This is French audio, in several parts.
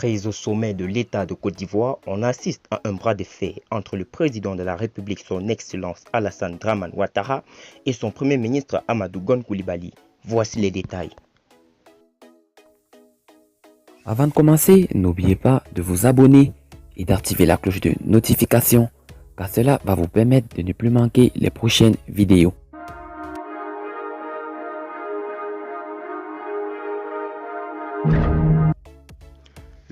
Prise au sommet de l'État de Côte d'Ivoire, on assiste à un bras de fer entre le président de la République, son Excellence Alassane Dramane Ouattara, et son Premier ministre Amadou Gon Coulibaly. Voici les détails. Avant de commencer, n'oubliez pas de vous abonner et d'activer la cloche de notification, car cela va vous permettre de ne plus manquer les prochaines vidéos.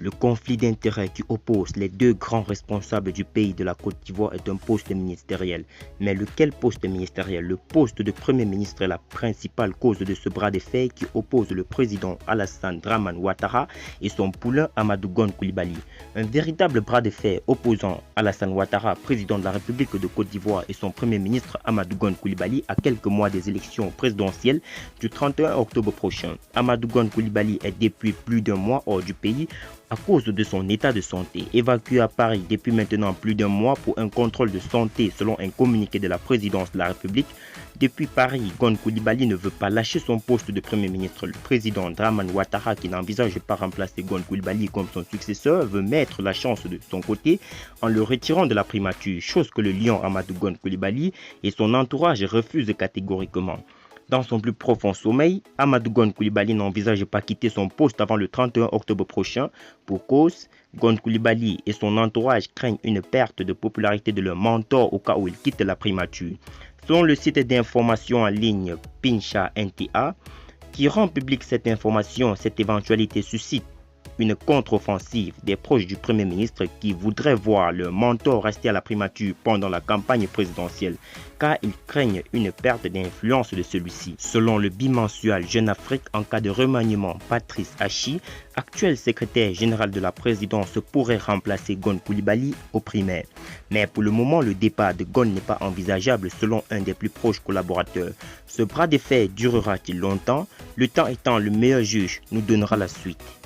Le conflit d'intérêts qui oppose les deux grands responsables du pays de la Côte d'Ivoire est un poste ministériel. Mais lequel poste ministériel? Le poste de Premier ministre est la principale cause de ce bras de fer qui oppose le président Alassane Dramane Ouattara et son poulain Amadou Gon Coulibaly. Un véritable bras de fer opposant Alassane Ouattara, président de la République de Côte d'Ivoire, et son Premier ministre Amadou Gon Coulibaly à quelques mois des élections présidentielles du 31 octobre prochain. Amadou Gon Coulibaly est depuis plus d'un mois hors du pays à cause de son état de santé. Évacué à Paris depuis maintenant plus d'un mois pour un contrôle de santé selon un communiqué de la présidence de la République. Depuis Paris, Gon Coulibaly ne veut pas lâcher son poste de Premier ministre. Le président Dramane Ouattara, qui n'envisage pas remplacer Gon Coulibaly comme son successeur, veut mettre la chance de son côté en le retirant de la primature, chose que le lion Amadou Gon Coulibaly et son entourage refusent catégoriquement. Dans son plus profond sommeil, Amadou Gon Coulibaly n'envisage pas quitter son poste avant le 31 octobre prochain. Pour cause, Gon Coulibaly et son entourage craignent une perte de popularité de leur mentor au cas où il quitte la primature. Selon le site d'information en ligne Pincha NTA, qui rend publique cette information, cette éventualité suscite une contre-offensive des proches du Premier ministre qui voudraient voir leur mentor rester à la primature pendant la campagne présidentielle, car ils craignent une perte d'influence de celui-ci. Selon le bimensuel Jeune Afrique, en cas de remaniement, Patrice Hachi, actuel secrétaire général de la présidence, pourrait remplacer Gon Coulibaly au primaire. Mais pour le moment, le départ de Gon n'est pas envisageable selon un des plus proches collaborateurs. Ce bras de fer durera-t-il longtemps? Le temps étant le meilleur juge, nous donnera la suite.